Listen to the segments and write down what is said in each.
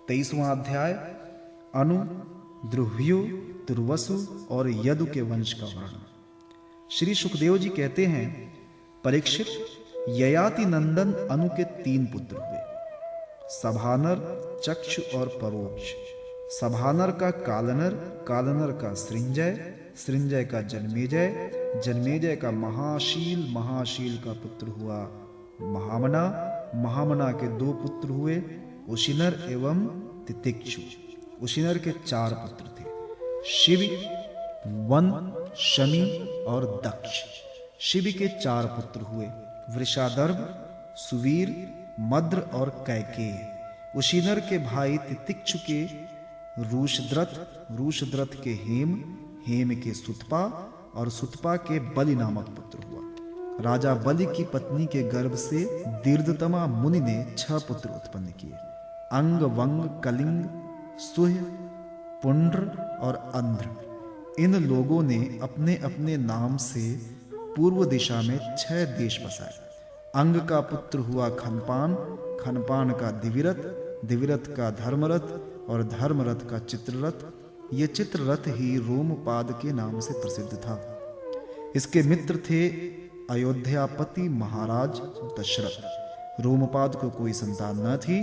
23वां अध्याय अनु, द्रुह्यु, तुर्वसु और यदु के वंश का वर्णन। श्री सुखदेव जी कहते हैं, परीक्षित, ययाति नंदन अनु के 3 पुत्र हुए, सभानर, चक्षु और परोक्ष। सभानर का कालनर, कालनर का सृंजय, सृंजय का जन्मेजय, जन्मेजय का महाशील, महाशील का पुत्र हुआ महामना, महामना के 2 पुत्र हुए, उशिनर एवं तितिक्षु। उशिनर के 4 पुत्र थे, शिव, वन, शमी और दक्ष। शिव के 4 पुत्र हुए, वृषादर्भ, सुवीर, मद्र और कैकेय। उशिनर के भाई तितिक्षु के रूषद्रथ, रूषद्रथ के हेम, हेम के सुतपा और सुतपा के बलि नामक पुत्र हुआ। राजा बलि की पत्नी के गर्भ से दीर्घतमा मुनि ने 6 पुत्र उत्पन्न किए, अंग, वंग, कलिंग, सुह, पुंड्र और अंध्र। इन लोगों ने अपने अपने नाम से पूर्व दिशा में 6 देश बसाए। अंग का पुत्र हुआ खनपान, खनपान का दिविरथ, दिविरथ का धर्मरथ और धर्मरथ का चित्ररथ। ये चित्ररथ ही रोमपाद के नाम से प्रसिद्ध था। इसके मित्र थे अयोध्यापति महाराज दशरथ। रोमपाद को कोई संतान न थी,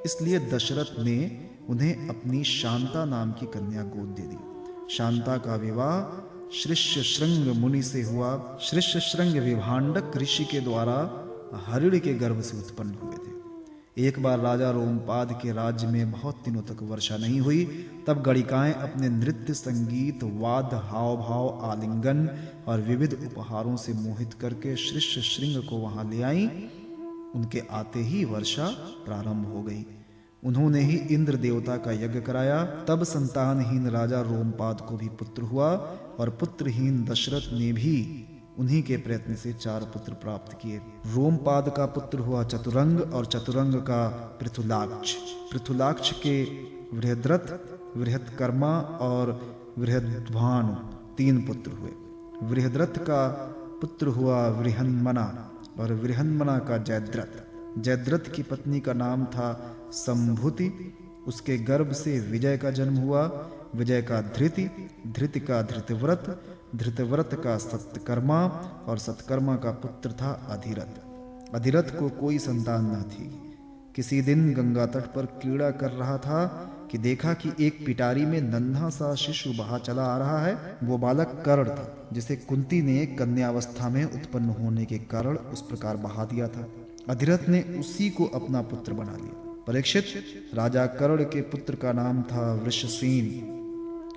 इसलिए दशरथ ने उन्हें अपनी शांता नाम की कन्या गोद दे दी। शांता का विवाह श्रीश्रृंग मुनि से हुआ। श्रीश्रृंग विभांडक ऋषि के द्वारा हरिण के गर्भ से उत्पन्न हुए थे। एक बार राजा रोमपाद के राज्य में बहुत दिनों तक वर्षा नहीं हुई। तब गणिकाएं अपने नृत्य, संगीत, वाद्य, हाव भाव, आलिंगन और विविध उपहारों से मोहित करके श्रीश्रृंग को वहां ले आई। उनके आते ही वर्षा प्रारंभ हो गई। उन्होंने ही इंद्र देवता का यज्ञ कराया। तब संतानहीन राजा रोमपाद को भी पुत्र हुआ और पुत्रहीन दशरथ ने भी उन्हीं के प्रयत्न से 4 पुत्र प्राप्त किए। रोमपाद का पुत्र हुआ चतुरंग और चतुरंग का पृथुलाक्ष। पृथुलाक्ष के बृहद्रथ, बृहत्कर्मा और बृहद्भानु 3 पुत्र हुए। बृहद्रथ का पुत्र हुआ वृहन्मना और वृहन्मना का जयद्रथ। जयद्रथ की पत्नी का नाम था संभुति। उसके गर्भ से विजय का जन्म हुआ। विजय का धृति, धृति का धृतव्रत, धृतव्रत का सत्कर्मा और सत्कर्मा का पुत्र था अधिरथ। अधिरथ को कोई संतान न थी। किसी दिन गंगा तट पर क्रीड़ा कर रहा था कि देखा कि एक पिटारी में नन्हा सा शिशु बहा चला आ रहा है। वो बालक कर्ण था, जिसे कुंती ने कन्यावस्था में उत्पन्न होने के कारण उस प्रकार बहा दिया था। अधिरथ ने उसी को अपना पुत्र बना लिया। परीक्षित, राजा कर्ण के पुत्र का नाम था वृषसेन।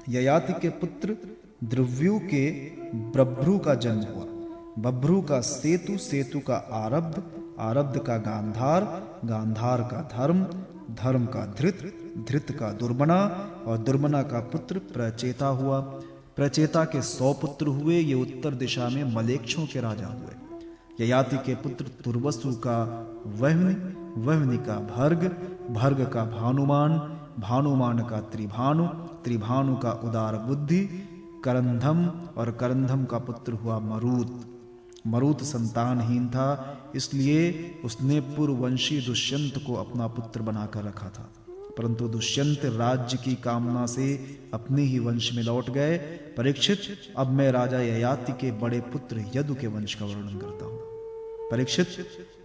ययाति के पुत्र द्रव्यु के बभ्रु का जन्म हुआ। बभ्रु का सेतु, सेतु का आरब्ध, आरब्ध का गांधार, गांधार का धर्म, धर्म का धृत, धृत का दुर्मना और दुर्मना का पुत्र प्रचेता हुआ। प्रचेता के 100 पुत्र हुए। ये उत्तर दिशा में मलेक्षों के राजा हुए। ययाति के पुत्र तुर्वसु का वह्नि, वह्नि का भर्ग, भर्ग का भानुमान, भानुमान का त्रिभानु, त्रिभानु का उदार बुद्धि, करंधम और करंधम का पुत्र हुआ मरुत। मरुत संतानहीन था, इसलिए उसने पूर्ववंशी दुष्यंत को अपना पुत्र बनाकर रखा था। परंतु दुष्यंत राज्य की कामना से अपने ही वंश में लौट गए। परीक्षित, अब मैं राजा ययाति के बड़े पुत्र यदु के वंश का वर्णन करता हूँ। परीक्षित,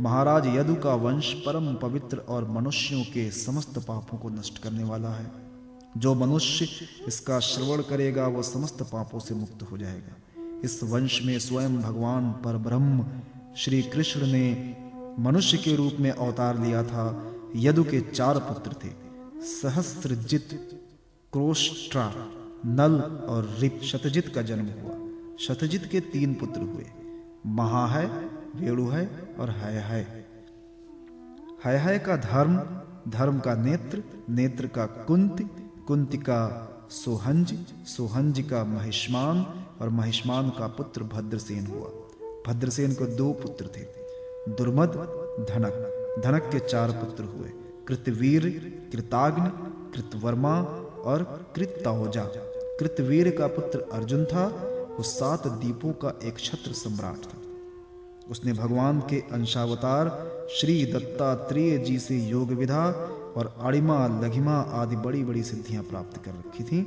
महाराज यदु का वंश परम पवित्र और मनुष्यों के समस्त पापों को नष्ट करने वाला है। जो मनुष्य इसका श्रवण करेगा वो समस्त पापों से मुक्त हो जाएगा। इस वंश में स्वयं भगवान परब्रह्म श्री कृष्ण ने मनुष्य के रूप में अवतार लिया था। यदु के 4 पुत्र थे, सहस्त्रजित, क्रोष्ट्रा, नल और रिप। शतजित का जन्म हुआ। शतजित के 3 पुत्र हुए, महाहय, वेणुहय और हयहय। हयहय का धर्म, धर्म का नेत्र, नेत्र का कुंति, कुंति का सोहंज, सोहंज का महिष्मान और महिष्मान का पुत्र भद्रसेन हुआ। भद्रसेन को 2 पुत्र थे, दुर्मद, धनक। धनक के 4 पुत्र हुए, कृतवीर, कृताग्नि, कृतवर्मा और कृतौजा। कृतवीर का पुत्र अर्जुन था। वो 7 द्वीपों का एक क्षत्र सम्राट था। उसने भगवान के अंशावतार श्री दत्तात्रेय जी से योग विधा और अणिमा लघिमा आदि बड़ी बड़ी सिद्धियां प्राप्त कर रखी थीं।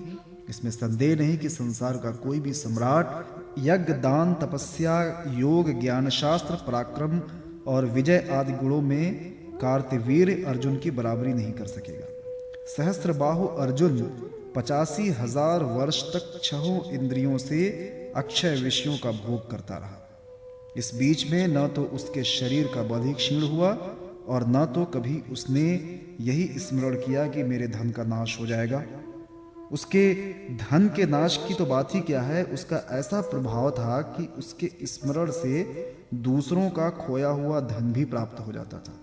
इसमें संदेह नहीं कि संसार का कोई भी सम्राट यज्ञ दान तपस्या योग ज्ञान शास्त्र पराक्रम और विजय आदि गुणों में कार्तवीर अर्जुन की बराबरी नहीं कर सकेगा। सहस्त्रबाहु अर्जुन 85,000 वर्ष तक छहों इंद्रियों से अक्षय विषयों का भोग करता रहा। इस बीच में न तो उसके शरीर का बल ही क्षीण हुआ और न तो कभी उसने यही स्मरण किया कि मेरे धन का नाश हो जाएगा। उसके धन के नाश की तो बात ही क्या है, उसका ऐसा प्रभाव था कि उसके स्मरण से दूसरों का खोया हुआ धन भी प्राप्त हो जाता था।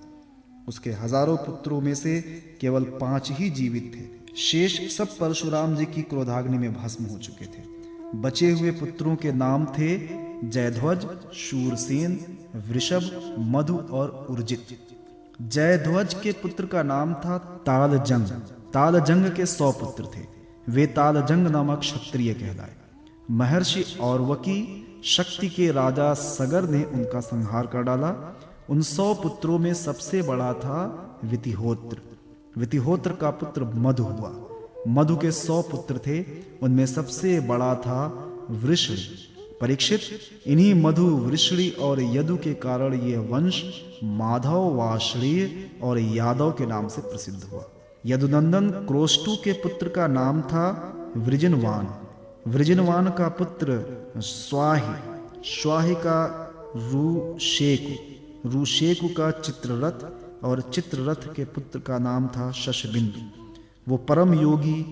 उसके हजारों पुत्रों में से केवल 5 ही जीवित थे। शेष सब परशुराम जी की क्रोधाग्नि में भस्म हो चुके थे। बचे हुए पुत्रों के नाम थे जयध्वज, शूरसेन, वृषभ, मधु और उर्जित। जयध्वज के पुत्र का नाम था तालजंग। तालजंग के 100 पुत्र थे। वे तालजंग नामक क्षत्रिय कहलाए। महर्षि औरवकी शक्ति के राजा सगर ने उनका संहार कर डाला। उन 100 पुत्रों में सबसे बड़ा था वितिहोत्र। वितिहोत्र का पुत्र मधु हुआ। मधु के 100 पुत्र थे। उनमें सबसे बड़ा था वृषणी। परीक्षित, इन्हीं मधु, वृषणी और यदु के कारण यह वंश माधव, वाषणीय और यादव के नाम से प्रसिद्ध हुआ। यदुनंदन क्रोष्टु के पुत्र का नाम था वृजनवान। वृजनवान का पुत्र स्वाहि, स्वाहि का रुशेकु, रुशेकु का चित्ररथ और चित्ररथ के पुत्र का नाम था शशबिंदु। वो परम योगी,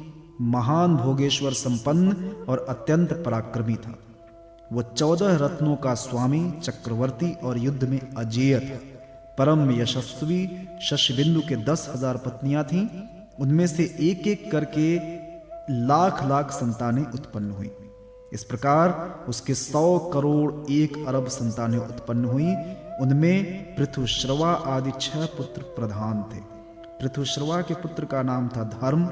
महान भोगेश्वर संपन्न और अत्यंत पराक्रमी था। वो 14 रत्नों का स्वामी, चक्रवर्ती और युद्ध में अजेय था। परम यशस्वी शशबिंदु के 10,000 पत्नियां थीं। उनमें से एक एक करके लाख लाख संतानें उत्पन्न हुई। इस प्रकार उसके 100 करोड़ 1 अरब संतानें उत्पन्न हुई। उनमें पृथुश्रवा आदि 6 पुत्र प्रधान थे। पृथुश्रवा के पुत्र का नाम था धर्म।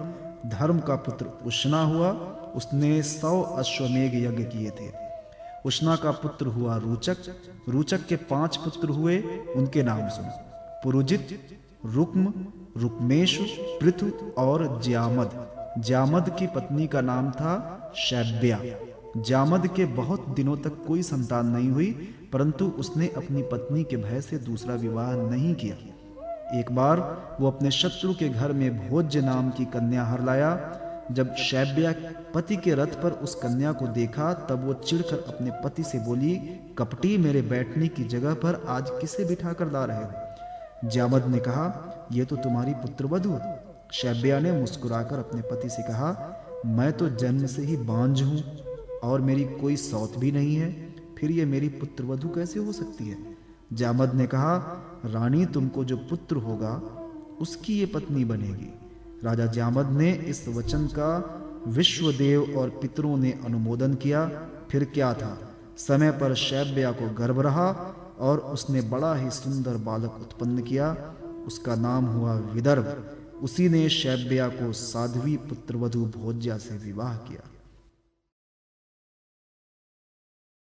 धर्म का पुत्र उष्णा हुआ। उसने 100 अश्वमेघ यज्ञ किए थे। उष्णा का पुत्र हुआ रुचक। रुचक के 5 पुत्र हुए। उनके नाम सुनो: पुरुजित, रुक्म, रुक्मेशु, पृथु और ज्यामद। ज्यामद की पत्नी का नाम था शैब्या। ज्यामद के बहुत दिनों तक कोई संतान नहीं हुई, परंतु उसने अपनी पत्नी के भय से दूसरा विवाह नहीं किया। एक बार वो अपने शत्रु के घर में भोज्य नाम की कन्या हर लाया। जब शैब्या पति के रथ पर उस कन्या को देखा, तब वो चिढ़कर अपने पति से बोली, कपटी, मेरे बैठने की जगह पर आज किसे बिठा कर ला रहे हो? ज्यामद ने कहा, ये तो तुम्हारी पुत्रवधू। शैब्या ने मुस्कुराकर अपने पति से कहा, मैं तो जन्म से ही बांझ हूं और मेरी कोई सौत भी नहीं है, फिर ये मेरी पुत्रवधू कैसे हो सकती है? ज्यामद ने कहा, रानी, तुमको जो पुत्र होगा उसकी ये पत्नी बनेगी। राजा ज्यामद ने इस वचन का विश्वदेव और पितरों ने अनुमोदन किया। फिर क्या था, समय पर शैब्या को गर्भ रहा और उसने बड़ा ही सुंदर बालक उत्पन्न किया। उसका नाम हुआ विदर्भ। उसी ने शैब्या को साध्वी पुत्रवधू भोज्या से विवाह किया।